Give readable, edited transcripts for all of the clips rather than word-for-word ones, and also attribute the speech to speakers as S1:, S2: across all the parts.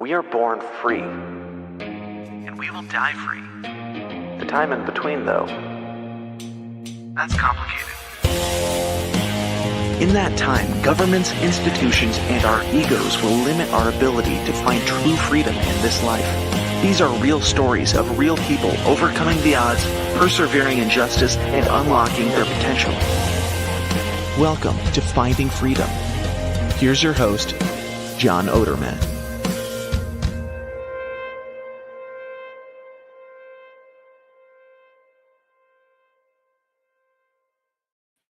S1: We are born free, and we will die free. The time in between, though, that's complicated. In that time, governments, institutions, and our egos will limit our ability to find true freedom in this life. These are real stories of real people overcoming the odds, persevering in justice, and unlocking their potential. Welcome to Finding Freedom. Here's your host, John Oderman.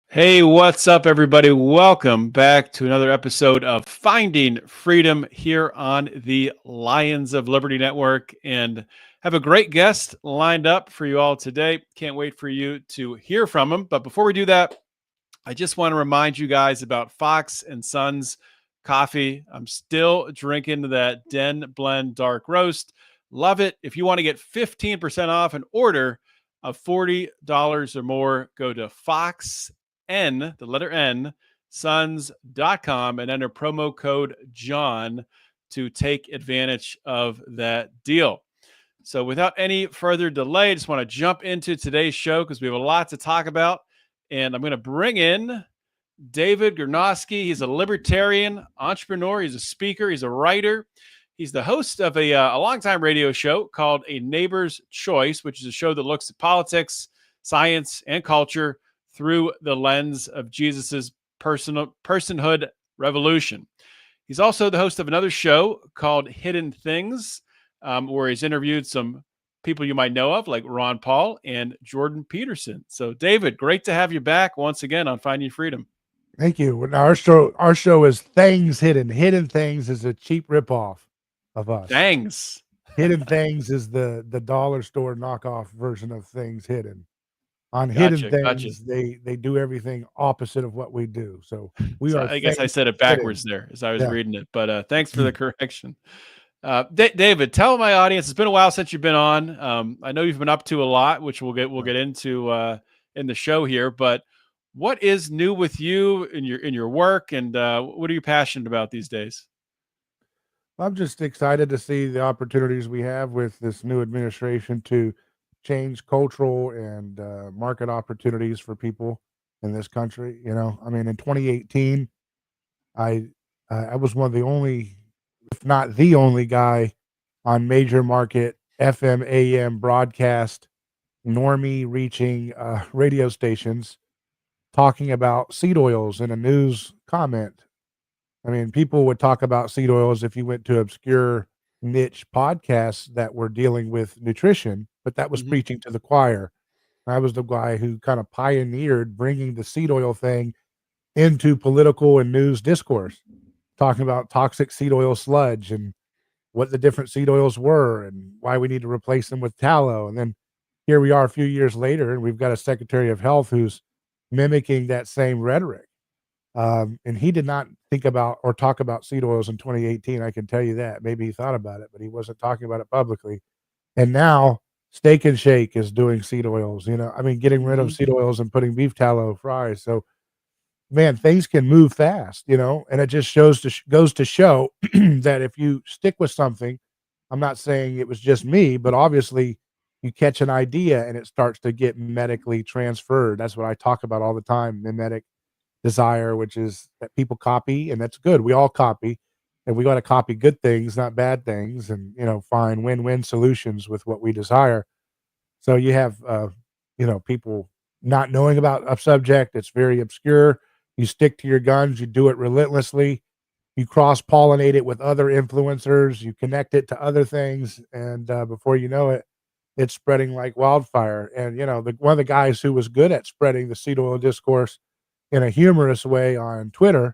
S2: Hey, what's up, everybody? Welcome back to another episode of Finding Freedom here on the Lions of Liberty Network, and have a great guest lined up for you all today. Can't wait for you to hear from him. But before we do that, I just want to remind you guys about Fox & Sons coffee. I'm still drinking that Den Blend Dark Roast. Love it. If you want to get 15% off an order of $40 or more, go to the letter N, sons.com and enter promo code John to take advantage of that deal. So without any further delay, I just want to jump into today's show because we have a lot to talk about. And I'm going to bring in David Gornoski. He's a libertarian entrepreneur. He's a speaker. He's a writer. He's the host of a longtime radio show called A Neighbor's Choice, which is a show that looks at politics, science, and culture through the lens of Jesus's personhood revolution. He's also the host of another show called Hidden Things, where he's interviewed some people you might know of, like Ron Paul and Jordan Peterson. So, David, great to have you back once again on Finding Freedom.
S3: Thank you. Now, our show is Things Hidden. Hidden Things is a cheap ripoff of us.
S2: Thanks.
S3: Hidden Things is the dollar store knockoff version of Things Hidden. On
S2: Gotcha,
S3: Hidden Things, they do everything opposite of what we do. So
S2: I guess I said it backwards there as I was reading it, but thanks for the correction. David, tell my audience, it's been a while since you've been on. I know you've been up to a lot, which we'll get into in the show here, but what is new with you in your work, and what are you passionate about these days?
S3: I'm just excited to see the opportunities we have with this new administration to change cultural and market opportunities for people in this country. You know, I mean, in 2018, I was one of the only, if not the only guy on major market FM, AM broadcast, normie reaching radio stations talking about seed oils in a news comment. I mean, people would talk about seed oils if you went to obscure niche podcasts that were dealing with nutrition, but that was preaching to the choir. I was the guy who kind of pioneered bringing the seed oil thing into political and news discourse, talking about toxic seed oil sludge and what the different seed oils were and why we need to replace them with tallow. And then here we are a few years later, and we've got a Secretary of Health who's mimicking that same rhetoric. And he did not think about or talk about seed oils in 2018. I can tell you that. Maybe he thought about it, but he wasn't talking about it publicly. And now Steak and Shake is doing seed oils, getting rid of seed oils and putting beef tallow fries. So, man, things can move fast, and it just goes to show that if you stick with something, I'm not saying it was just me, but obviously you catch an idea and it starts to get medically transferred. That's what I talk about all the time, mimetic desire, which is that people copy, and that's good. We all copy, and we got to copy good things, not bad things, and find win-win solutions with what we desire. So you have people not knowing about a subject that's very obscure. You stick to your guns, you do it relentlessly, you cross-pollinate it with other influencers, you connect it to other things, and before you know it, it's spreading like wildfire. And one of the guys who was good at spreading the seed oil discourse in a humorous way on Twitter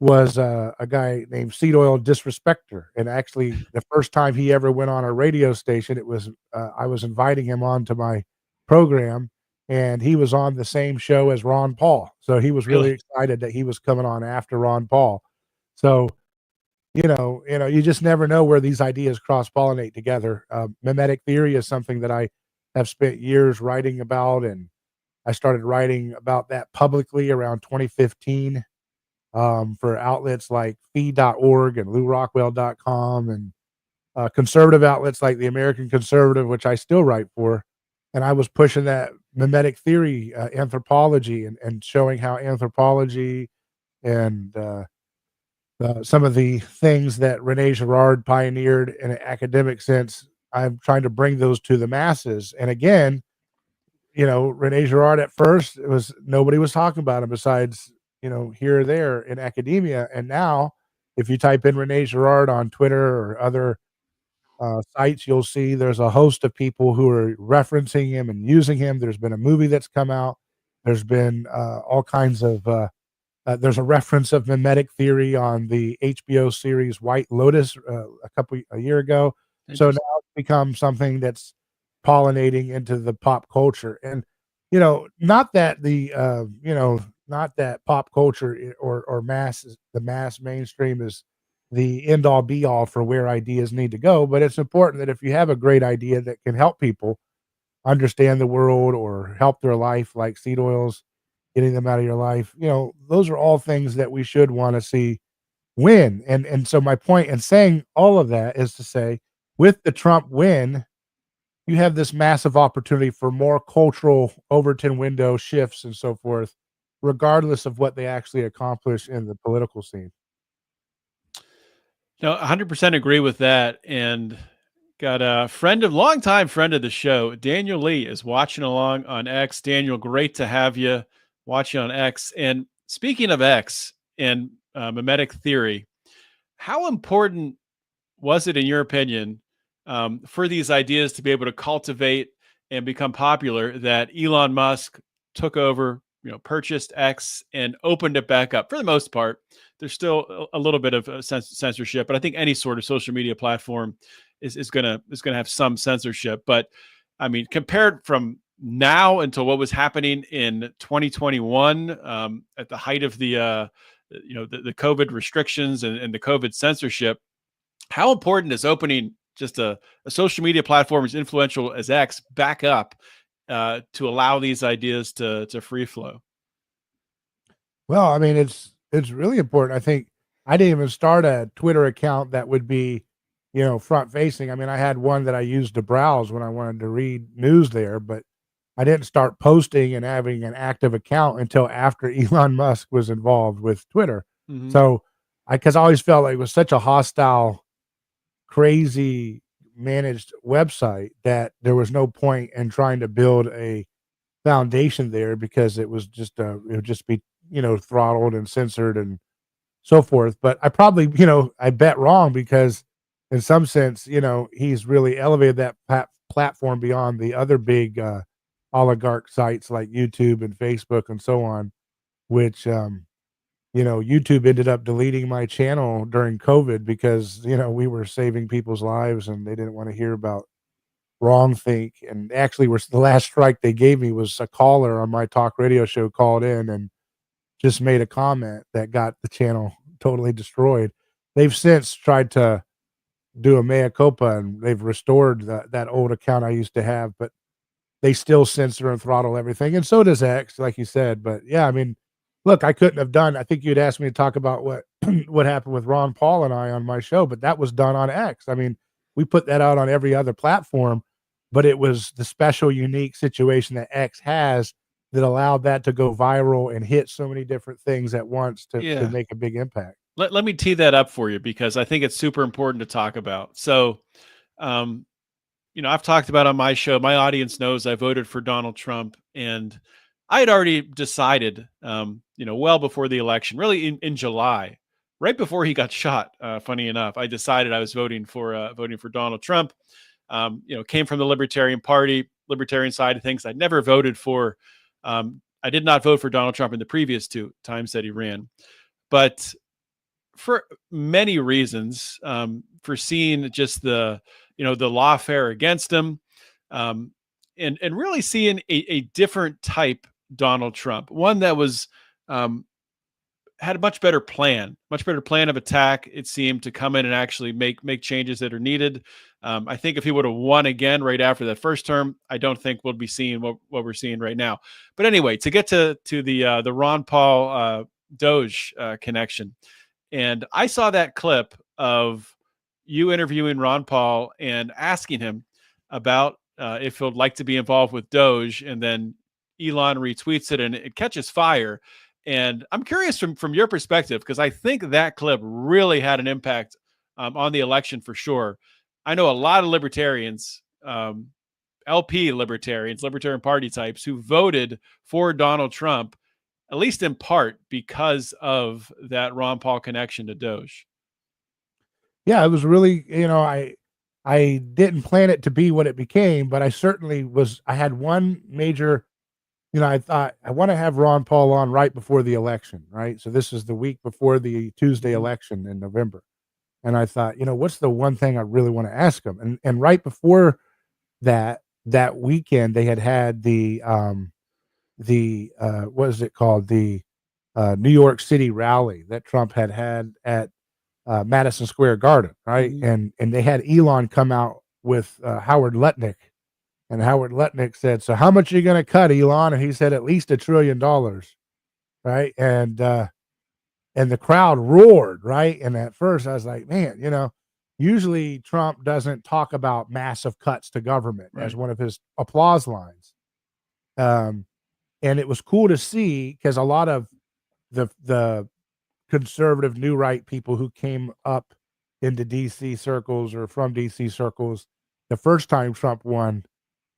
S3: was a guy named Seed Oil Disrespecter. And actually, the first time he ever went on a radio station, it was I was inviting him onto my program, and he was on the same show as Ron Paul. So he was really excited that he was coming on after Ron Paul. So, you just never know where these ideas cross-pollinate together. Mimetic theory is something that I have spent years writing about, and I started writing about that publicly around 2015 for outlets like feed.org and LouRockwell.com. And conservative outlets like the American Conservative, which I still write for, and I was pushing that mimetic theory anthropology and showing how anthropology and some of the things that Rene Girard pioneered in an academic sense. I'm trying to bring those to the masses. And again, Rene Girard at first, it was nobody was talking about him besides, here or there in academia. And now, if you type in Rene Girard on Twitter or other sites, you'll see there's a host of people who are referencing him and using him. There's been a movie that's come out. There's been all kinds of there's a reference of mimetic theory on the HBO series White Lotus a year ago. So now it's become something that's pollinating into the pop culture. And not that not that pop culture or the mass mainstream is the end all be all for where ideas need to go, but it's important that if you have a great idea that can help people understand the world or help their life, like seed oils, getting them out of your life, those are all things that we should want to see win. And so my point in saying all of that is to say, with the Trump win, you have this massive opportunity for more cultural Overton window shifts and so forth, regardless of what they actually accomplish in the political scene.
S2: No, 100% agree with that. And got a longtime friend of the show, Daniel Lee, is watching along on X. Daniel, great to have you watching on X. And speaking of X and mimetic theory, how important was it, in your opinion, for these ideas to be able to cultivate and become popular, that Elon Musk took over, purchased X and opened it back up? For the most part, there's still a little bit of censorship, but I think any sort of social media platform is gonna have some censorship. But I mean, compared from now until what was happening in 2021, at the height of the COVID restrictions and the COVID censorship, how important is opening just a social media platform as influential as X back up to allow these ideas to free flow?
S3: Well, I mean, it's really important. I think I didn't even start a Twitter account that would be, front facing. I mean, I had one that I used to browse when I wanted to read news there, but I didn't start posting and having an active account until after Elon Musk was involved with Twitter.
S2: Mm-hmm.
S3: So because I always felt like it was such a hostile, crazy managed website that there was no point in trying to build a foundation there, because it was just it would just be throttled and censored and so forth. But I probably I bet wrong, because in some sense he's really elevated that platform beyond the other big oligarch sites like YouTube and Facebook and so on, which YouTube ended up deleting my channel during COVID because we were saving people's lives and they didn't want to hear about wrongthink. And actually, the last strike they gave me was a caller on my talk radio show called in and just made a comment that got the channel totally destroyed. They've since tried to do a mea culpa and they've restored that old account I used to have, but they still censor and throttle everything. And so does X, like you said. But yeah, I mean, look, I couldn't have done, I think you'd asked me to talk about what what happened with Ron Paul and I on my show, but that was done on X. I mean, we put that out on every other platform, but it was the special, unique situation that X has that allowed that to go viral and hit so many different things at once to make a big impact.
S2: Let me tee that up for you, because I think it's super important to talk about. So, I've talked about on my show, my audience knows I voted for Donald Trump, and I had already decided, well before the election, really in July, right before he got shot. Funny enough, I decided I was voting for Donald Trump. Came from the Libertarian Party, libertarian side of things. I'd never voted for. I did not vote for Donald Trump in the previous 2 times that he ran, but for many reasons, for seeing just the lawfare against him, and really seeing a different type Donald Trump, one that was had a much better plan of attack. It seemed to come in and actually make changes that are needed. I think if he would have won again right after that first term, I don't think we'll be seeing what we're seeing right now. But anyway, to get to the Ron Paul DOGE connection. And I saw that clip of, you interviewing Ron Paul and asking him about if he'd like to be involved with Doge, and then Elon retweets it and it catches fire. And I'm curious from your perspective, because I think that clip really had an impact on the election for sure. I know a lot of libertarians, LP libertarians, Libertarian Party types, who voted for Donald Trump, at least in part because of that Ron Paul connection to Doge.
S3: Yeah, it was really, I didn't plan it to be what it became, but I certainly was. I had one major, I thought I want to have Ron Paul on right before the election, right? So this is the week before the Tuesday election in November. And I thought, what's the one thing I really want to ask him? And right before that weekend, they had the what is it called? The New York City rally that Trump had at Madison Square Garden, right? And they had Elon come out with Howard Lutnick, and Howard Lutnick said, "So how much are you going to cut, Elon?" And he said, "At least $1 trillion," right? And the crowd roared, right? And at first, I was like, man, usually Trump doesn't talk about massive cuts to government as one of his applause lines. And it was cool to see, because a lot of the conservative new right people who came up into DC circles or from DC circles the first time Trump won,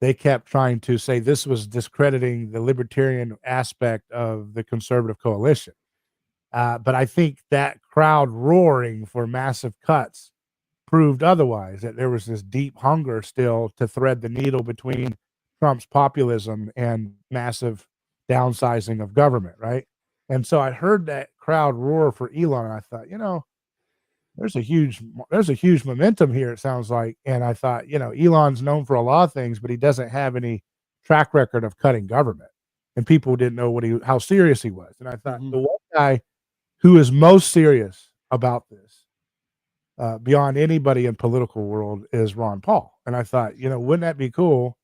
S3: they kept trying to say this was discrediting the libertarian aspect of the conservative coalition. But I think that crowd roaring for massive cuts proved otherwise, that there was this deep hunger still to thread the needle between Trump's populism and massive downsizing of government, right? And so I heard that crowd roar for Elon, and I thought, there's a huge momentum here, it sounds like. And I thought, Elon's known for a lot of things, but he doesn't have any track record of cutting government, and people didn't know how serious he was. And I thought the one guy who is most serious about this, beyond anybody in political world, is Ron Paul. And I thought, wouldn't that be cool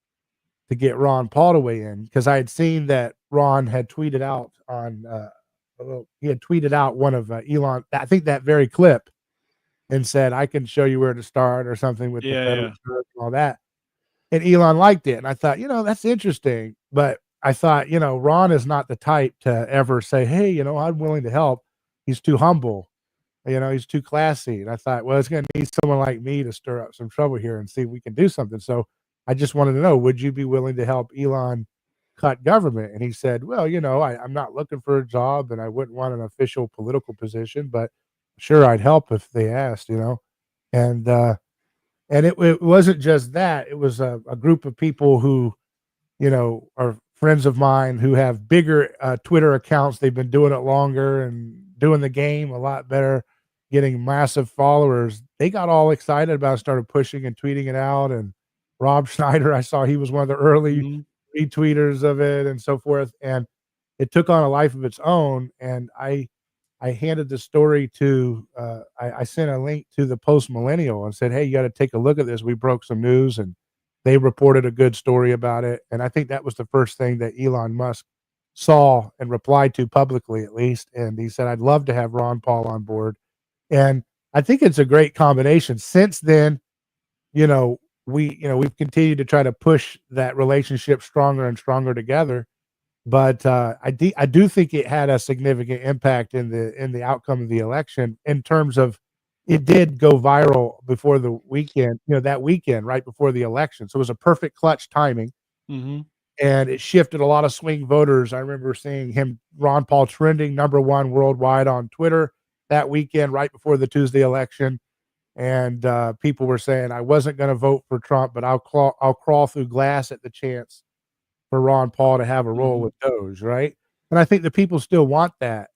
S3: to get Ron Paul to weigh in? Because I had seen that Ron had tweeted out one of Elon, I think that very clip, and said, "I can show you where to start," or something with the Federal Reserve and all that. And Elon liked it. And I thought, that's interesting. But I thought, Ron is not the type to ever say, "Hey, I'm willing to help." He's too humble. He's too classy. And I thought, well, it's going to need someone like me to stir up some trouble here and see if we can do something. So I just wanted to know, would you be willing to help Elon cut government? And he said, well, I'm not looking for a job, and I wouldn't want an official political position, but sure, I'd help if they asked, and it wasn't just that. It was a group of people who, are friends of mine who have bigger Twitter accounts. They've been doing it longer and doing the game a lot better, getting massive followers. They got all excited about it, started pushing and tweeting it out. And Rob Schneider, I saw he was one of the early retweeters of it and so forth. And it took on a life of its own. And I handed the story to, I sent a link to the Post Millennial and said, hey, you got to take a look at this. We broke some news, and they reported a good story about it. And I think that was the first thing that Elon Musk saw and replied to publicly, at least. And he said, I'd love to have Ron Paul on board. And I think it's a great combination. Since then, we've continued to try to push that relationship stronger and stronger together. But I do think it had a significant impact in the outcome of the election, in terms of it did go viral before the weekend, that weekend right before the election. So it was a perfect clutch timing.
S2: Mm-hmm.
S3: And it shifted a lot of swing voters. I remember seeing Ron Paul, trending #1 worldwide on Twitter that weekend, right before the Tuesday election. And people were saying, I wasn't going to vote for Trump, but I'll crawl through glass at the chance for Ron Paul to have a role with DOGE, right? And I think the people still want that.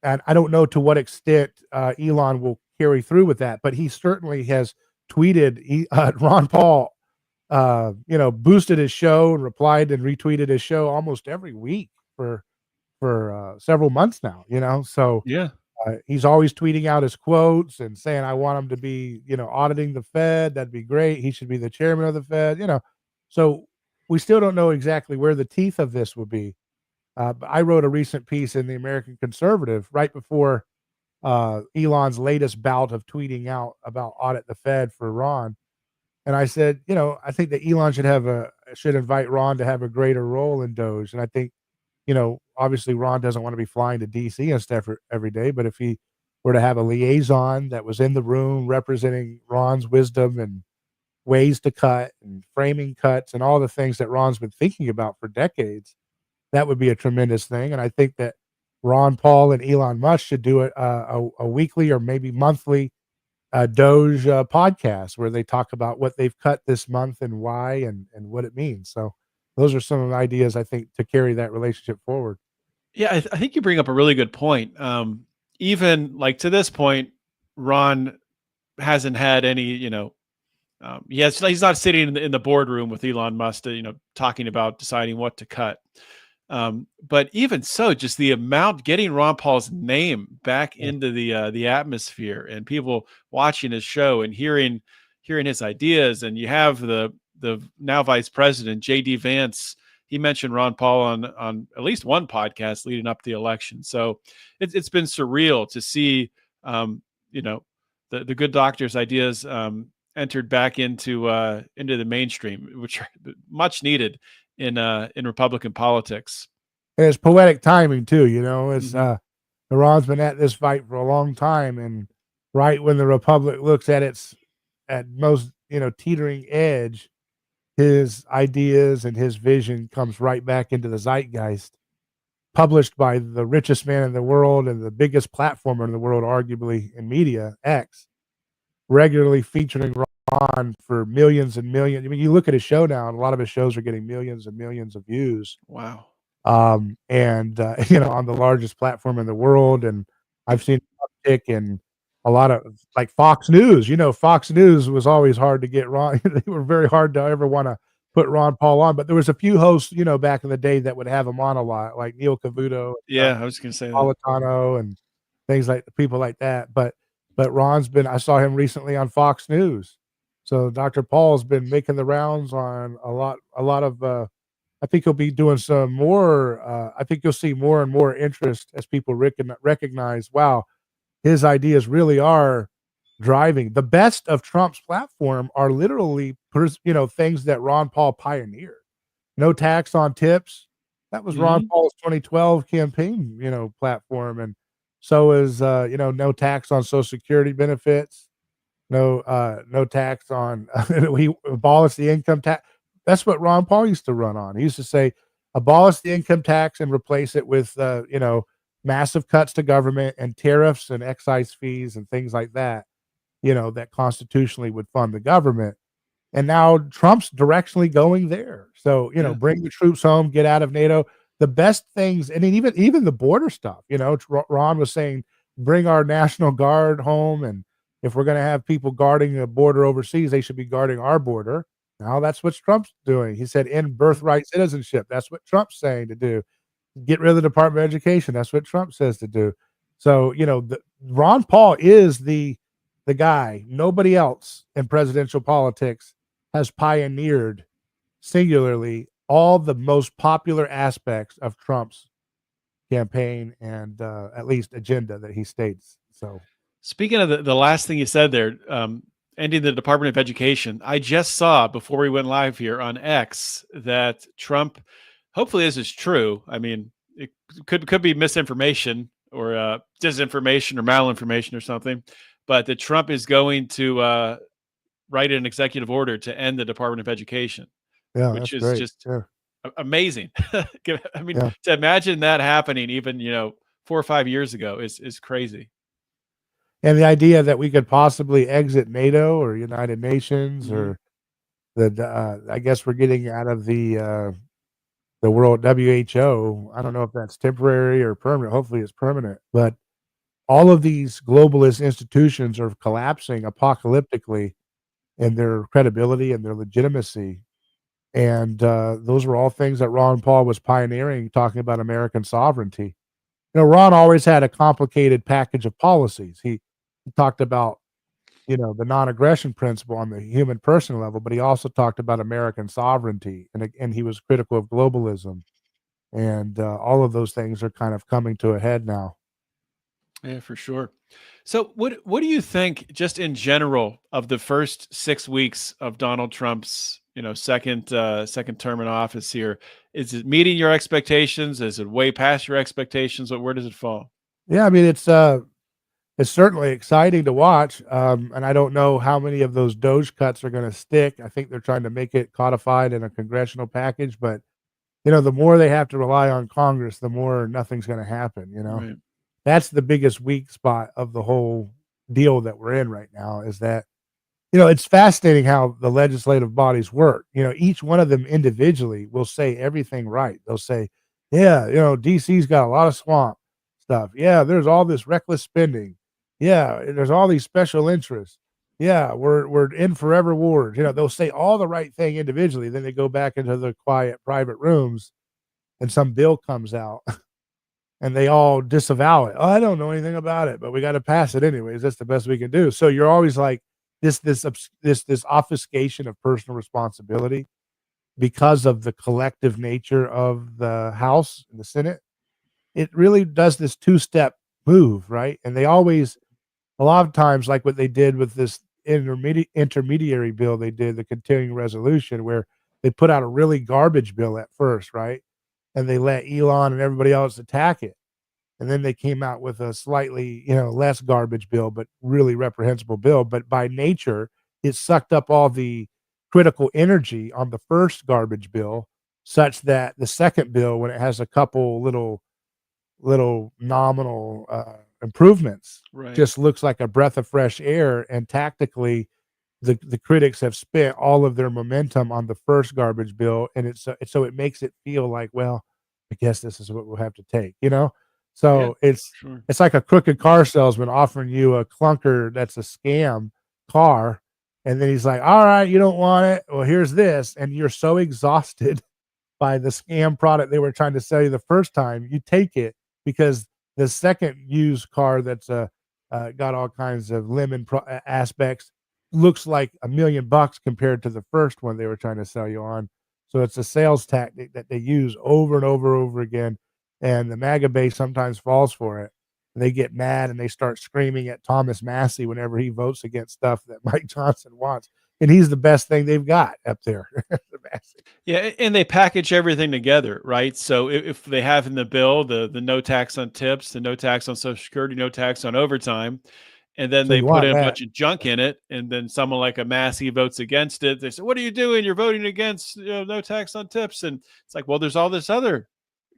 S3: And I don't know to what extent Elon will carry through with that, but he certainly has tweeted. Ron Paul, boosted his show and replied and retweeted his show almost every week for several months now. So
S2: Yeah.
S3: He's always tweeting out his quotes and saying, I want him to be, auditing the Fed. That'd be great. He should be the chairman of the Fed, So we still don't know exactly where the teeth of this will be. But I wrote a recent piece in the American Conservative right before Elon's latest bout of tweeting out about audit the Fed for Ron. And I said, I think that Elon should invite Ron to have a greater role in DOGE. And I think, obviously Ron doesn't want to be flying to DC and stuff every day, but if he were to have a liaison that was in the room representing Ron's wisdom and ways to cut and framing cuts and all the things that Ron's been thinking about for decades, that would be a tremendous thing. And I think that Ron Paul and Elon Musk should do a weekly or maybe monthly DOGE podcast where they talk about what they've cut this month and why and what it means. So those are some of the ideas I think to carry that relationship forward.
S2: Yeah, I think you bring up a really good point. Even like to this point, Ron hasn't had any, he's not sitting in the boardroom with Elon Musk, talking about deciding what to cut. But even so, just the amount getting Ron Paul's name back into the atmosphere and people watching his show and hearing his ideas, and you have the now Vice President JD Vance. He mentioned Ron Paul on at least one podcast leading up to the election. So it's been surreal to see the good doctor's ideas entered back into the mainstream, which are much needed in Republican politics.
S3: And it's poetic timing too, it's Ron's been at this fight for a long time, and right when the Republic looks at its most teetering edge, his ideas and his vision comes right back into the zeitgeist, published by the richest man in the world and the biggest platformer in the world, arguably in media, X, regularly featuring Ron for millions and millions. I mean, you look at his show now, and a lot of his shows are getting millions and millions of views.
S2: Wow.
S3: On the largest platform in the world. And I've seen an uptick in a lot of like Fox News. Fox News was always hard to get Ron. They were very hard to ever want to put Ron Paul on, but there was a few hosts, back in the day that would have him on a lot, like Neil Cavuto.
S2: Yeah, I was going to say
S3: Napolitano and things like people like that. But I saw him recently on Fox News. So Dr. Paul's been making the rounds on a lot of, I think he'll be doing some more. I think you'll see more and more interest as people recognize, wow, his ideas really are driving. The best of Trump's platform are literally, things that Ron Paul pioneered. No tax on tips. That was Ron Paul's 2012 campaign, platform. And so is, no tax on Social Security benefits. No tax on, he abolished the income tax. That's what Ron Paul used to run on. He used to say, abolish the income tax and replace it with, massive cuts to government and tariffs and excise fees and things like that, that constitutionally would fund the government. And now Trump's directionally going there. So, bring the troops home, get out of NATO. The best things, and even the border stuff, Ron was saying, bring our National Guard home. And if we're going to have people guarding the border overseas, they should be guarding our border. Now that's what Trump's doing. He said end birthright citizenship. That's what Trump's saying to do. Get rid of the Department of Education. That's what Trump says to do. So, Ron Paul is the guy. Nobody else in presidential politics has pioneered singularly all the most popular aspects of Trump's campaign and at least agenda that he states. So
S2: speaking of the last thing you said there, ending the Department of Education, I just saw before we went live here on X that Trump, hopefully this is true. I mean, it could be misinformation or disinformation or malinformation or something, but that Trump is going to write an executive order to end the Department of Education, which is great. Just amazing. I mean, to imagine that happening even, 4 or 5 years ago is crazy.
S3: And the idea that we could possibly exit NATO or United Nations or I guess we're getting out of the world WHO. I don't know if that's temporary or permanent. Hopefully it's permanent. But all of these globalist institutions are collapsing apocalyptically in their credibility and their legitimacy. And those were all things that Ron Paul was pioneering, talking about American sovereignty. Ron always had a complicated package of policies. He talked about, the non-aggression principle on the human person level, but he also talked about American sovereignty, and he was critical of globalism. And all of those things are kind of coming to a head now.
S2: Yeah, for sure. So what do you think just in general of the first 6 weeks of Donald Trump's, second term in office here? Is it meeting your expectations? Is it way past your expectations? Where does it fall?
S3: Yeah, I mean, it's certainly exciting to watch, and I don't know how many of those DOGE cuts are gonna stick. I think they're trying to make it codified in a congressional package, but, the more they have to rely on Congress, the more nothing's gonna happen, you know?
S2: Right.
S3: That's the biggest weak spot of the whole deal that we're in right now is that, it's fascinating how the legislative bodies work. Each one of them individually will say everything right. They'll say, "Yeah, DC's got a lot of swamp stuff. Yeah, there's all this reckless spending. Yeah, there's all these special interests. Yeah, we're in forever wars." They'll say all the right thing individually, then they go back into the quiet private rooms and some bill comes out and they all disavow it. "Oh, I don't know anything about it, but we gotta pass it anyways. That's the best we can do." So you're always like this obfuscation of personal responsibility because of the collective nature of the House and the Senate. It really does this two-step move, right? And they always a lot of times, like what they did with this intermediary bill they did, the continuing resolution, where they put out a really garbage bill at first, right? And they let Elon and everybody else attack it. And then they came out with a slightly, less garbage bill, but really reprehensible bill. But by nature, it sucked up all the critical energy on the first garbage bill, such that the second bill, when it has a couple little nominal improvements,
S2: Right.
S3: just looks like a breath of fresh air. And tactically, the critics have spent all of their momentum on the first garbage bill, and so it makes it feel like, well, I guess this is what we'll have to take.
S2: Yeah,
S3: So
S2: sure.
S3: it's like a crooked car salesman offering you a clunker that's a scam car, and then he's like, "All right, you don't want it. Well, here's this," and you're so exhausted by the scam product they were trying to sell you the first time, you take it because the second used car that's got all kinds of lemon aspects looks like $1,000,000 compared to the first one they were trying to sell you on. So it's a sales tactic that they use over and over again, and the MAGA base sometimes falls for it. They get mad and they start screaming at Thomas Massey whenever he votes against stuff that Mike Johnson wants, and he's the best thing they've got up there. The Massey.
S2: Yeah, and they package everything together, right? So if they have in the bill the no tax on tips, the no tax on Social Security, no tax on overtime, and then
S3: So
S2: they
S3: you
S2: put
S3: want
S2: in a
S3: that.
S2: bunch of junk in it, and then someone like a Massey votes against it. They say, "What are you doing? You're voting against no tax on tips." And it's like, well, there's all this other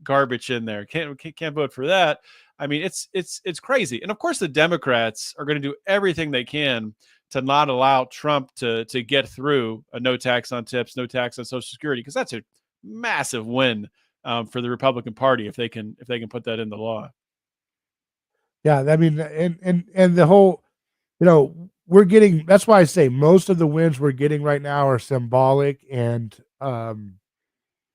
S2: garbage in there. Can't vote for that. I mean, it's crazy. And of course, the Democrats are going to do everything they can to not allow Trump to get through a no tax on tips, no tax on Social Security, because that's a massive win for the Republican Party if they can put that in the law.
S3: Yeah, I mean, and the whole, we're getting. That's why I say most of the wins we're getting right now are symbolic, and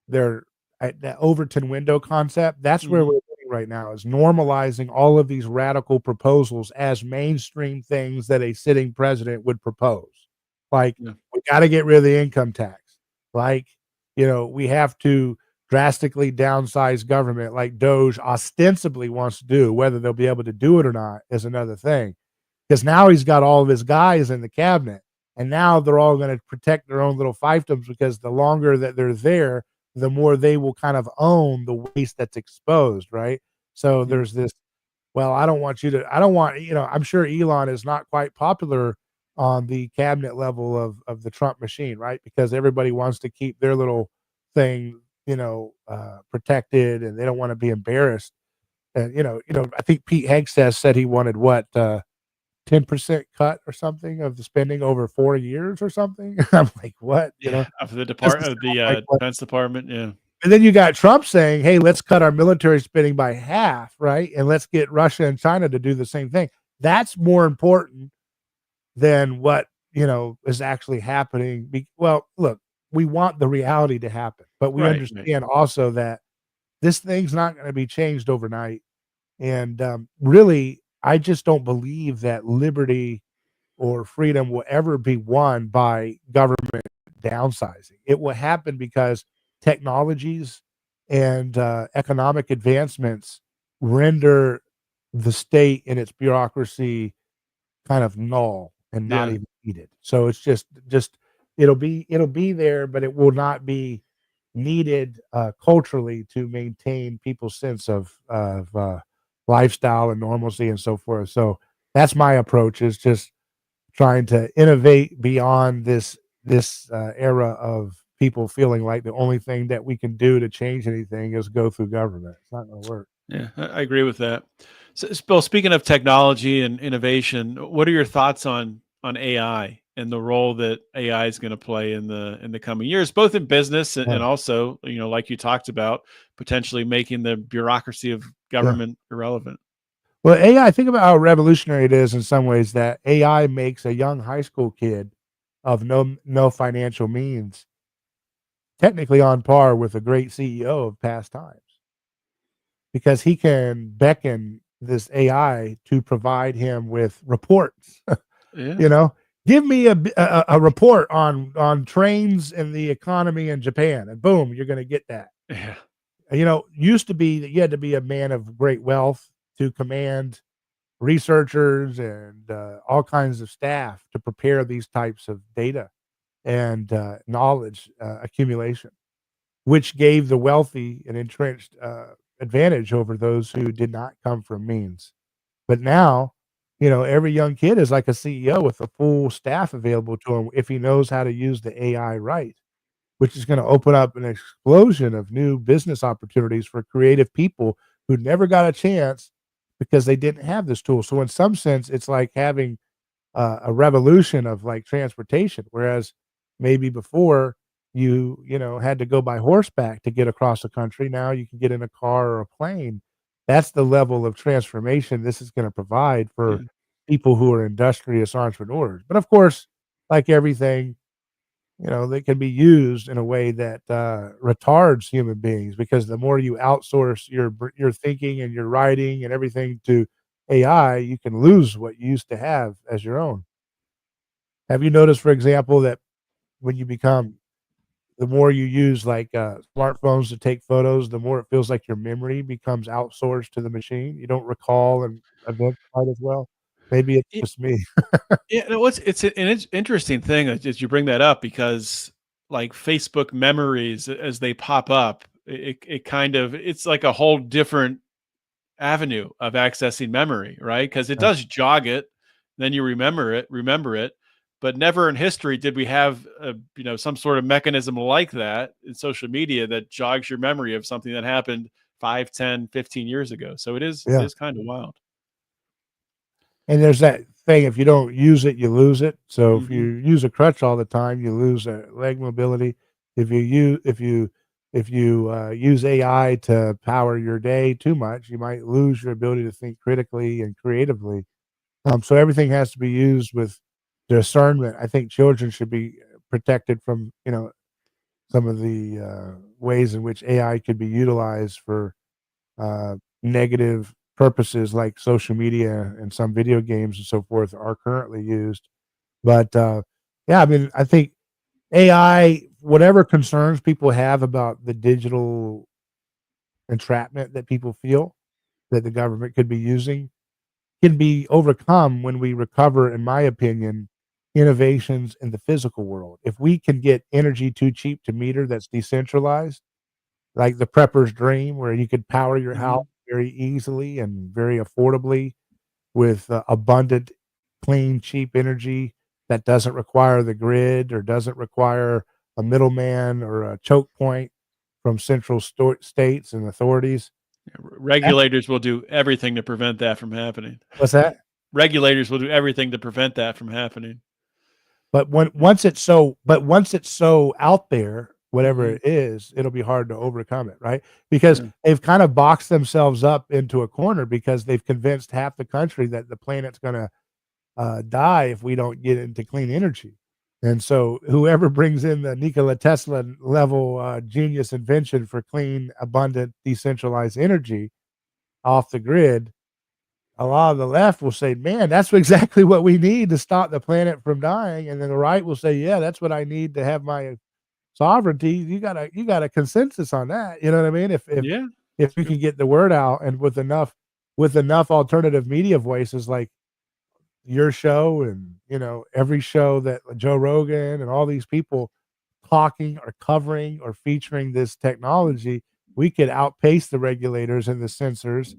S3: they're that Overton window concept. That's where
S2: Hmm.
S3: we're getting right now is normalizing all of these radical proposals as mainstream things that a sitting president would propose. Like
S2: Yeah.
S3: we got to get rid of the income tax. Like we have to drastically downsize government, like DOGE ostensibly wants to do. Whether they'll be able to do it or not is another thing. Because now he's got all of his guys in the cabinet, and now they're all going to protect their own little fiefdoms because the longer that they're there, the more they will kind of own the waste that's exposed, right? So
S2: Yeah.
S3: there's this, well, I don't want, I'm sure Elon is not quite popular on the cabinet level of the Trump machine, right? Because everybody wants to keep their little thing, protected, and they don't want to be embarrassed. And I think Pete Hegseth said he wanted what 10% cut or something of the spending over 4 years or something. I'm like, "What?"
S2: Yeah, of the
S3: Doesn't
S2: Department of
S3: sound
S2: the
S3: like what.
S2: Defense Department. Yeah.
S3: And then you got Trump saying, "Hey, let's cut our military spending by half, right? And let's get Russia and China to do the same thing." That's more important than what, is actually happening. Well, look, we want the reality to happen, but we
S2: Right. Right.
S3: understand also that this thing's not gonna be changed overnight. And, really, I just don't believe that liberty or freedom will ever be won by government downsizing. It will happen because technologies and economic advancements render the state and its bureaucracy kind of null and not
S2: Yeah.
S3: even needed. So it's just it'll be there, but it will not be needed culturally to maintain people's sense of lifestyle and normalcy and so forth. So that's my approach, is just trying to innovate beyond this era of people feeling like the only thing that we can do to change anything is go through government. It's not going to work.
S2: Yeah, I agree with that. So, Bill, speaking of technology and innovation, what are your thoughts on AI and the role that AI is going to play in the coming years, both in business and
S3: Yeah.
S2: also, like you talked about, potentially making the bureaucracy of
S3: Yeah.
S2: government irrelevant?
S3: Well, AI, think about how revolutionary it is in some ways that AI makes a young high school kid of no financial means technically on par with a great CEO of past times, because he can beckon this AI to provide him with reports.
S2: Yeah,
S3: You know, give me a report on trains and the economy in Japan, and boom, you're going to get that.
S2: yeah,
S3: Used to be that you had to be a man of great wealth to command researchers and all kinds of staff to prepare these types of data and knowledge accumulation, which gave the wealthy an entrenched advantage over those who did not come from means. But now, every young kid is like a CEO with a full staff available to him if he knows how to use the AI right, which is going to open up an explosion of new business opportunities for creative people who never got a chance because they didn't have this tool. So in some sense, it's like having a revolution of like transportation, whereas maybe before had to go by horseback to get across the country. Now you can get in a car or a plane. That's the level of transformation this is going to provide
S2: yeah,
S3: for people who are industrious entrepreneurs. But of course, like everything, they can be used in a way that retards human beings, because the more you outsource your thinking and your writing and everything to AI, you can lose what you used to have as your own. Have you noticed, for example, that when you become the more you use like smartphones to take photos, the more it feels like your memory becomes outsourced to the machine. You don't recall and events quite as well. Maybe it's
S2: It-
S3: just me.
S2: yeah. No, it's interesting thing as you bring that up, because like Facebook memories as they pop up, it kind of it's like a whole different avenue of accessing memory, right? Because it
S3: Yeah,
S2: does jog it, then you remember it, but never in history did we have some sort of mechanism like that in social media that jogs your memory of something that happened 5, 10, 15 years ago. So it
S3: yeah.
S2: is kind of wild.
S3: And there's that thing, if you don't use it, you lose it. So if you
S2: Hmm.
S3: use a crutch all the time, you lose leg mobility. If you use AI to power your day too much, you might lose your ability to think critically and creatively. So everything has to be used with discernment. I think children should be protected from, some of the ways in which AI could be utilized for negative purposes, like social media and some video games and so forth are currently used. But yeah, I mean, I think AI, whatever concerns people have about the digital entrapment that people feel that the government could be using, can be overcome when we recover, in my opinion, innovations in the physical world. If we can get energy too cheap to meter that's decentralized, like the prepper's dream, where you could power your house
S2: Hmm.
S3: very easily and very affordably with abundant, clean, cheap energy that doesn't require the grid or doesn't require a middleman or a choke point from central states and authorities. That's
S2: Regulators will do everything to prevent that from happening.
S3: what's that?
S2: Regulators will do everything to prevent that from happening.
S3: But once it's so out there, whatever
S2: Hmm.
S3: it is, it'll be hard to overcome it, right? Because
S2: Yeah.
S3: they've kind of boxed themselves up into a corner, because they've convinced half the country that the planet's gonna die if we don't get into clean energy. And so whoever brings in the Nikola Tesla level genius invention for clean, abundant, decentralized energy off the grid, a lot of the left will say, "Man, that's exactly what we need to stop the planet from dying." And then the right will say, "Yeah, that's what I need to have my sovereignty." You got a consensus on that. You know what I mean? If if
S2: Yeah.
S3: if
S2: It's
S3: you
S2: good.
S3: can get the word out, and with enough with enough alternative media voices like your show and, every show that Joe Rogan and all these people talking or covering or featuring this technology, we could outpace the regulators and the censors.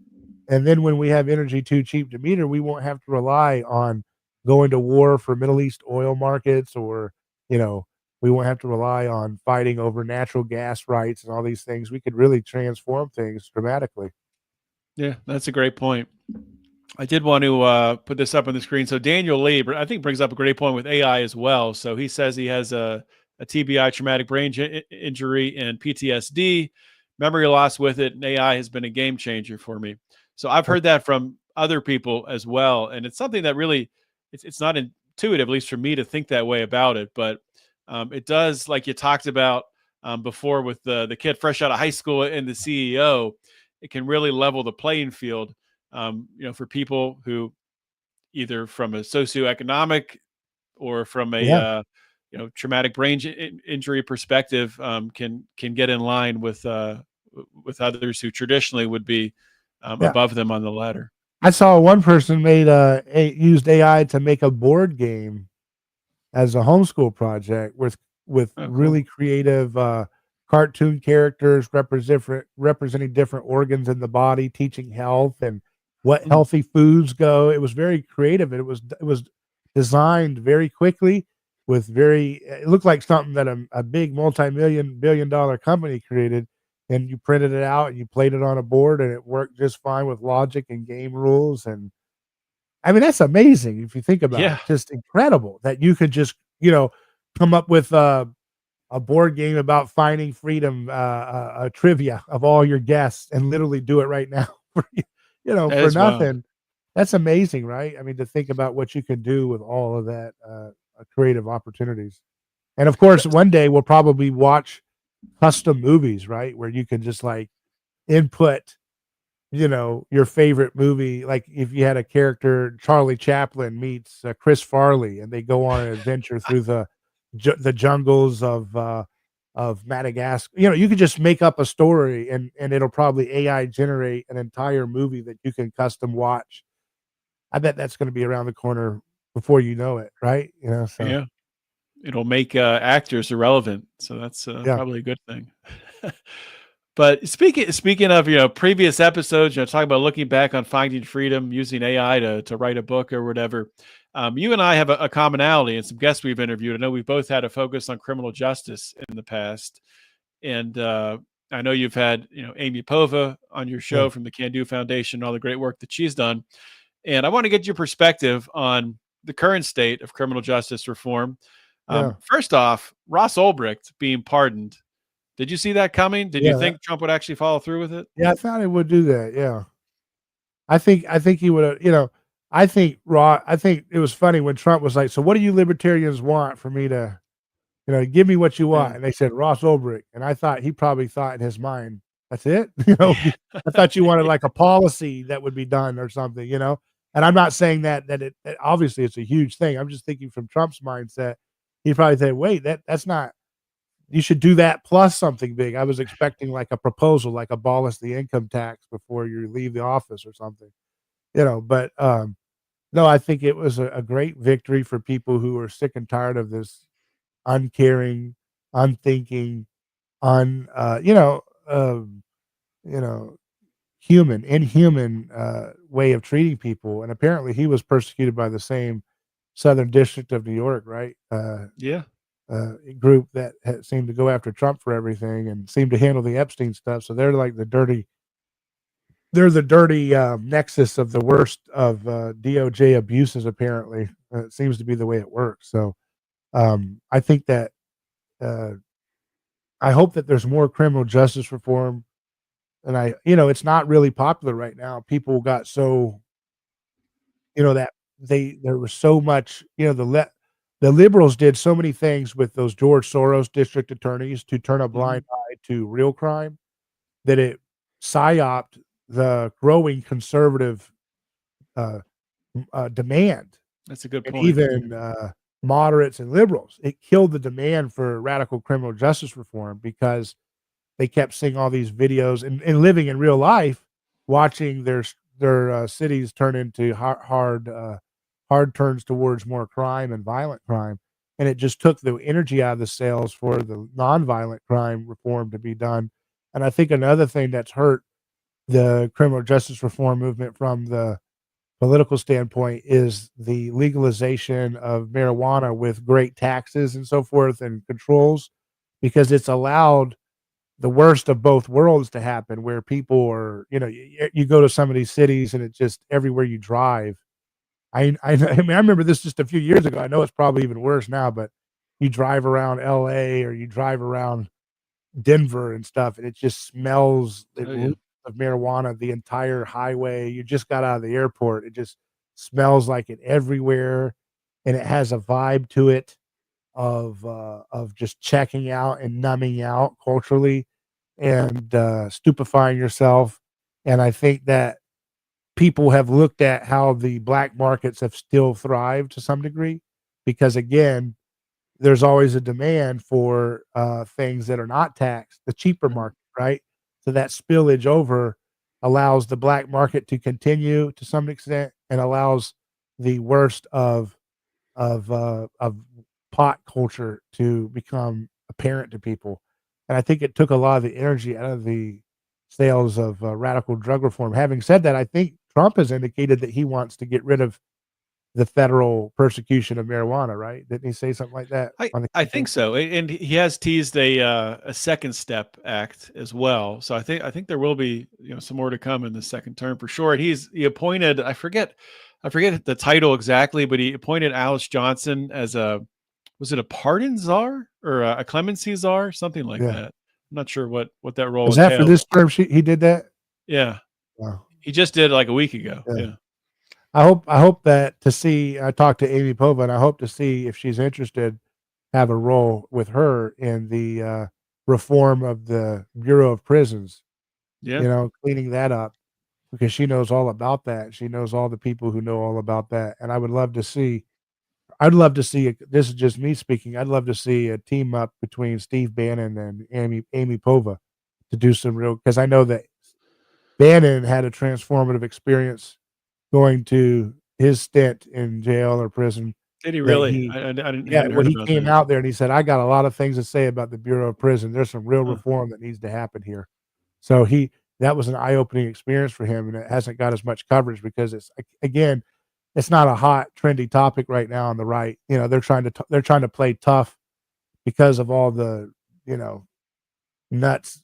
S3: And then when we have energy too cheap to meter, we won't have to rely on going to war for Middle East oil markets, or, you know, we won't have to rely on fighting over natural gas rights and all these things. We could really transform things dramatically.
S2: Yeah, that's a great point. I did want to put this up on the screen. So Daniel Lee, I think, brings up a great point with AI as well. So he says he has a TBI, traumatic brain injury, and PTSD, memory loss with it, and AI has been a game changer for me. So I've heard that from other people as well, and it's something that really, it's not intuitive, at least for me, to think that way about it. But it does, like you talked about before with the kid fresh out of high school and the CEO, it can really level the playing field. For people who either from a socioeconomic or from a
S3: Yeah.
S2: traumatic brain injury perspective, can get in line with others who traditionally would be
S3: Yeah.
S2: above them on the ladder.
S3: I saw one person used AI to make a board game as a homeschool project with
S2: Oh,
S3: really
S2: cool.
S3: creative cartoon characters representing different organs in the body, teaching health and what
S2: Mm.
S3: healthy foods go. It was very creative, and it was designed very quickly with it looked like something that a big multi-million billion dollar company created, and you printed it out and you played it on a board and it worked just fine with logic and game rules. And I mean, that's amazing if you think about
S2: Yeah,
S3: it. Just incredible that you could just, come up with a board game about finding freedom, a trivia of all your guests, and literally do it right now
S2: that
S3: for
S2: is wild.
S3: nothing. That's amazing, right? I mean, to think about what you can do with all of that creative opportunities. And of course, one day we'll probably watch custom movies, right? Where you can just like input your favorite movie, like if you had a character, Charlie Chaplin meets Chris Farley, and they go on an adventure through the jungles of Madagascar. You could just make up a story, and it'll probably AI generate an entire movie that you can custom watch. I bet that's going to be around the corner before you know it, right? So
S2: Yeah, it'll make actors irrelevant, so that's
S3: yeah,
S2: probably a good thing. But speaking of previous episodes, talking about looking back on finding freedom using AI to write a book or whatever. You and I have a commonality, and some guests we've interviewed. I know we've both had a focus on criminal justice in the past, and I know you've had Amy Pova on your
S3: yeah,
S2: show from the Can Do Foundation, all the great work that she's done. And I want to get your perspective on the current state of criminal justice reform.
S3: yeah,
S2: First off, Ross Ulbricht being pardoned. Did you see that coming? Did you
S3: yeah,
S2: think Trump would actually follow through with it?
S3: yeah. I thought it would do that. Yeah. I think he would have, I think it was funny when Trump was like, "So what do you libertarians want for me to, give me what you
S2: Yeah.
S3: want?" And they said, "Ross Ulbricht." And I thought he probably thought in his mind, "That's it?" I thought you wanted like a policy that would be done or something, And I'm not saying that obviously it's a huge thing. I'm just thinking from Trump's mindset, he probably said, "Wait, that's not, you should do that plus something big." I was expecting like a proposal, like abolish the income tax before you leave the office or something, but no, I think it was a great victory for people who are sick and tired of this uncaring, unthinking, un you know, inhuman way of treating people. And apparently he was persecuted by the same Southern District of New York, right?
S2: Yeah.
S3: Group that seemed to go after Trump for everything and seemed to handle the Epstein stuff. So they're like the dirty nexus of the worst of DOJ abuses. Apparently, it seems to be the way it works. So I think that uh, I hope that there's more criminal justice reform. And it's not really popular right now. People got so, that there was so much, the liberals did so many things with those George Soros district attorneys to turn a blind
S2: Mhm.
S3: eye to real crime, that it psyoped the growing conservative uh, demand,
S2: That's a good
S3: and
S2: point.
S3: even moderates and liberals. It killed the demand for radical criminal justice reform because they kept seeing all these videos and living in real life, watching their cities turn into hard turns towards more crime and violent crime, and it just took the energy out of the sails for the nonviolent crime reform to be done. And I think another thing that's hurt the criminal justice reform movement from the political standpoint is the legalization of marijuana with great taxes and so forth and controls, because it's allowed the worst of both worlds to happen where people are, you go to some of these cities and it's just everywhere you drive. I mean, I remember this just a few years ago. I know it's probably even worse now, but you drive around LA or you drive around Denver and stuff, and it just smells
S2: Oh yeah.
S3: of marijuana the entire highway. You just got out of the airport. It just smells like it everywhere, and it has a vibe to it of just checking out and numbing out culturally and stupefying yourself. And I think that people have looked at how the black markets have still thrived to some degree because, again, there's always a demand for things that are not taxed, the cheaper market, right? So that spillage over allows the black market to continue to some extent and allows the worst of pot culture to become apparent to people. And I think it took a lot of the energy out of the sales of radical drug reform. Having said that, I think Trump has indicated that he wants to get rid of the federal persecution of marijuana, right? Didn't he say something like that on the
S2: I
S3: campaign?
S2: think so, and he has teased a second step act as well. So I think there will be some more to come in the second term for sure. And he appointed I forget the title exactly, but he appointed Alice Johnson as was it a pardon czar or a clemency czar, something like
S3: Yeah.
S2: that. I'm not sure what that role
S3: Was that for
S2: entails.
S3: this term he did that?
S2: Yeah,
S3: Wow.
S2: he just did it like a week ago.
S3: Yeah.
S2: Yeah.
S3: I hope that to see I talked to Amy Pova, and I hope to see if she's interested, have a role with her in the reform of the Bureau of Prisons,
S2: Yeah.
S3: cleaning that up because she knows all about that. She knows all the people who know all about that. And I'd love to see this is just me speaking. I'd love to see a team up between Steve Bannon and Amy Pova to do some real, because I know that Bannon had a transformative experience going to his stint in jail or prison
S2: Did he
S3: that
S2: really? I didn't
S3: yeah,
S2: hadn't
S3: well,
S2: heard
S3: he
S2: about
S3: came
S2: that.
S3: out there and he said, "I got a lot of things to say about the Bureau of Prison. There's some real
S2: Huh.
S3: reform that needs to happen here." So that was an eye-opening experience for him, and it hasn't got as much coverage because again, it's not a hot, trendy topic right now on the right. They're trying to play tough because of all the, you know, nuts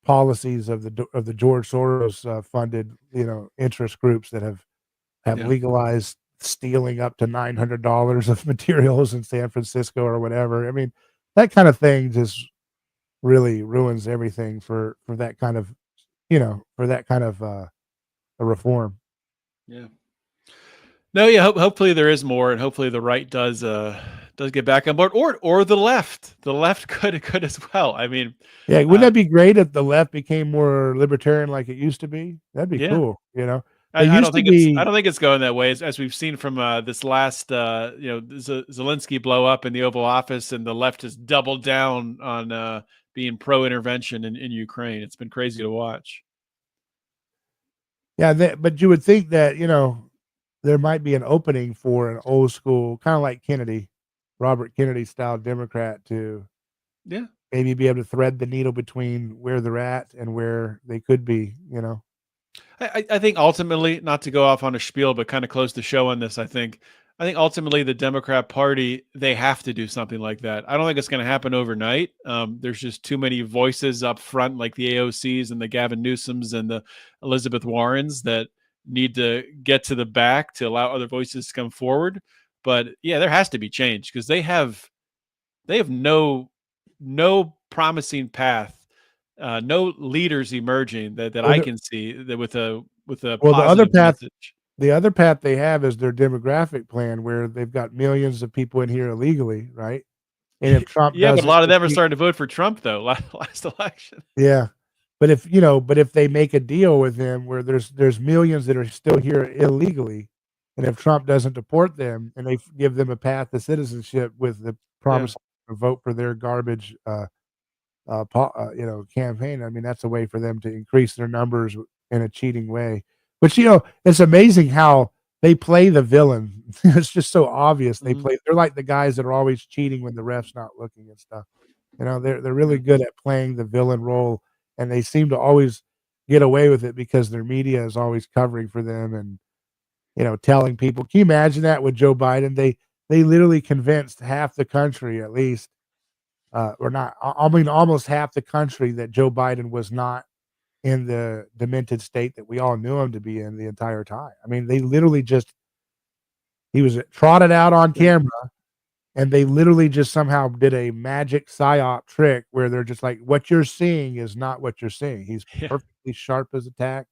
S3: policies of the George Soros funded, interest groups that have
S2: Yeah.
S3: legalized stealing up to $900 of materials in San Francisco or whatever. I mean, that kind of thing just really ruins everything for that kind of, a reform.
S2: Yeah. No, yeah. Hopefully there is more, and hopefully the right does get back on board, or the left. The left could as well. I mean,
S3: Yeah, wouldn't
S2: uh,
S3: that be great if the left became more libertarian like it used to be? That'd be
S2: yeah.
S3: cool, They
S2: I
S3: used
S2: don't
S3: to
S2: think I
S3: be.
S2: don't think it's going that way, as we've seen from this last Zelensky blow up in the Oval Office, and the left has doubled down on being pro intervention in Ukraine. It's been crazy to watch.
S3: Yeah, but you would think that, there might be an opening for an old school, kinda like Kennedy, Robert Kennedy style Democrat to
S2: Yeah.
S3: maybe be able to thread the needle between where they're at and where they could be.
S2: I think ultimately, not to go off on a spiel, but kind of close the show on this, I think ultimately the Democrat Party, they have to do something like that. I don't think it's going to happen overnight. There's just too many voices up front, like the AOCs and the Gavin Newsoms and the Elizabeth Warrens, that need to get to the back to allow other voices to come forward. But yeah, there has to be change because they have no promising path, no leaders emerging that
S3: Well,
S2: I
S3: the
S2: can see that with a
S3: well,
S2: positive message.
S3: the other path they have is their demographic plan where they've got millions of people in here illegally, right? And if Trump
S2: Yeah, but a
S3: doesn't
S2: lot of them are
S3: defeat.
S2: starting to vote for Trump though. Last election.
S3: Yeah. But if they make a deal with him where there's millions that are still here illegally, and if Trump doesn't deport them and they give them a path to citizenship with the
S2: Yeah,
S3: promise to vote for their garbage, campaign, I mean, that's a way for them to increase their numbers in a cheating way. But it's amazing how they play the villain. It's just so obvious.
S2: Mhm.
S3: They're like the guys that are always cheating when the ref's not looking and stuff. They're really good at playing the villain role, and they seem to always get away with it because their media is always covering for them and telling people. Can you imagine that with Joe Biden? They literally convinced half the country, at least, or not. I mean, almost half the country that Joe Biden was not in the demented state that we all knew him to be in the entire time. I mean, they literally just he was trotted out on
S2: Yeah.
S3: camera, and they literally just somehow did a magic psyop trick where they're just like, "What you're seeing is not what you're seeing. He's
S2: Yeah.
S3: perfectly sharp as a tack."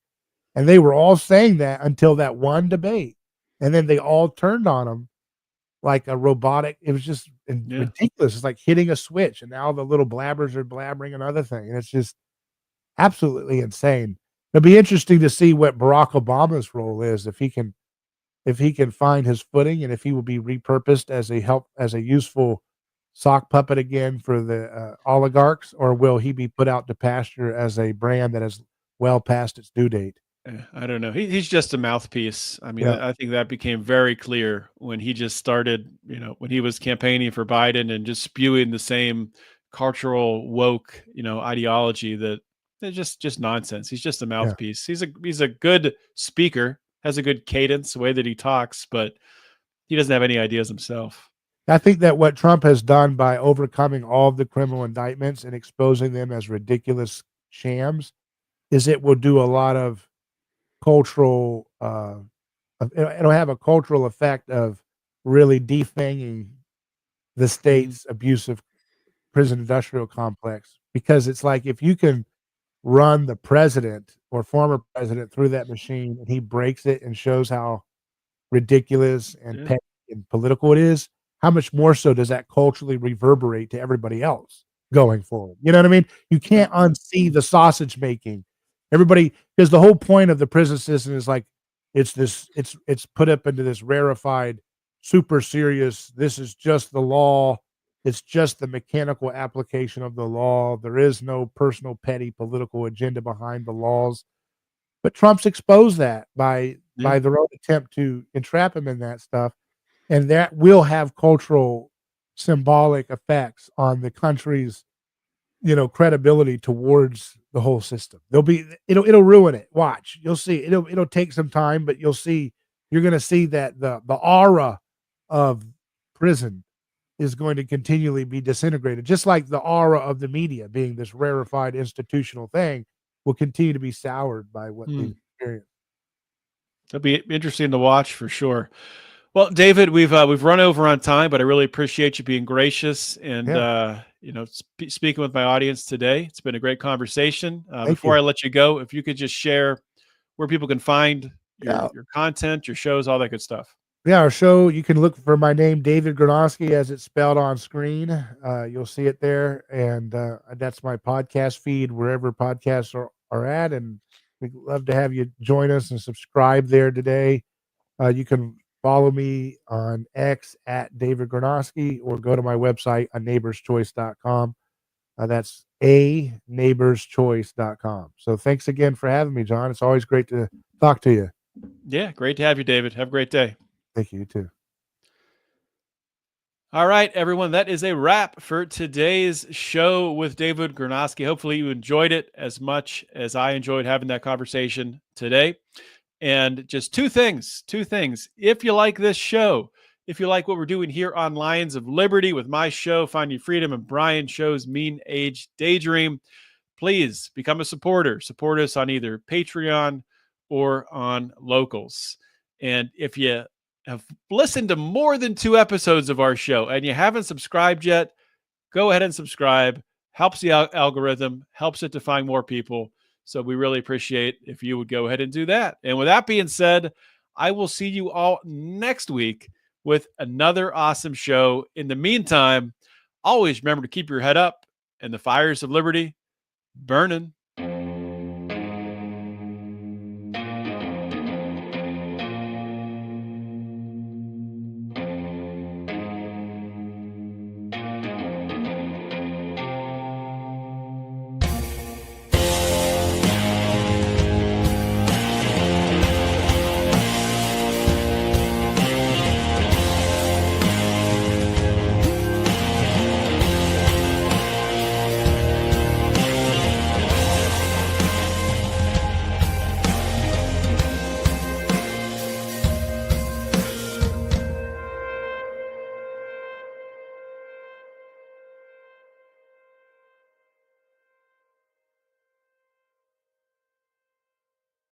S3: And they were all saying that until that one debate, and then they all turned on him like a robotic. It was just
S2: Yeah.
S3: ridiculous. It's like hitting a switch, and now the little blabbers are blabbering another thing, and it's just absolutely insane. It'll be interesting to see what Barack Obama's role is, if he can find his footing and if he will be repurposed as a useful sock puppet again for the oligarchs, or will he be put out to pasture as a brand that is well past its due date?
S2: I don't know. He's just a mouthpiece. I mean,
S3: Yeah,
S2: I think that became very clear when he just started, when he was campaigning for Biden and just spewing the same cultural woke, ideology that it's just nonsense. He's just a
S3: yeah.
S2: mouthpiece. He's a good speaker, has a good cadence, the way that he talks, but he doesn't have any ideas himself.
S3: I think that what Trump has done by overcoming all of the criminal indictments and exposing them as ridiculous shams is it will do a lot of cultural it'll have a cultural effect of really defanging the
S2: Mhm.
S3: state's abusive prison industrial complex, because it's like if you can run the president or former president through that machine and he breaks it and shows how ridiculous and
S2: Yeah.
S3: petty and political it is, how much more so does that culturally reverberate to everybody else going forward? You know what I mean? You
S2: Yeah.
S3: can't unsee the sausage making. Everybody, because the whole point of the prison system is like it's put up into this rarefied, super serious, this is just the law. It's just the mechanical application of the law. There is no personal petty political agenda behind the laws. But Trump's exposed that
S2: Yeah.
S3: by their own attempt to entrap him in that stuff, and that will have cultural symbolic effects on the country's, credibility towards the whole system. It'll ruin it. Watch. You'll see. It'll take some time, but you're gonna see that the aura of prison is going to continually be disintegrated, just like the aura of the media being this rarefied institutional thing will continue to be soured by what
S2: Hmm.
S3: they've experienced.
S2: It'll be interesting to watch for sure. Well, David, we've run over on time, but I really appreciate you being gracious and
S3: Yeah.
S2: speaking with my audience today. It's been a great conversation.
S3: Thank
S2: Before
S3: you.
S2: I let you go, if you could just share where people can find
S3: Yeah.
S2: your content, your shows, all that good stuff.
S3: Yeah, our show, you can look for my name, David Gornoski, as it's spelled on screen. You'll see it there. And that's my podcast feed, wherever podcasts are at. And we'd love to have you join us and subscribe there today. You can follow me on X at David Gornoski, or go to my website, aneighborschoice.com. That's aneighborschoice.com. So thanks again for having me, John. It's always great to talk to you.
S2: Yeah, great to have you, David. Have a great day.
S3: Thank you, too.
S2: All right, everyone, that is a wrap for today's show with David Gornoski. Hopefully you enjoyed it as much as I enjoyed having that conversation today. And just two things. If you like this show, if you like what we're doing here on Lions of Liberty with my show, Finding Freedom, and Brian Show's Mean Age Daydream, please become a supporter. Support us on either Patreon or on Locals. And if you have listened to more than 2 episodes of our show and you haven't subscribed yet, go ahead and subscribe. Helps the algorithm, helps it to find more people. So we really appreciate if you would go ahead and do that. And with that being said, I will see you all next week with another awesome show. In the meantime, always remember to keep your head up and the fires of liberty burning.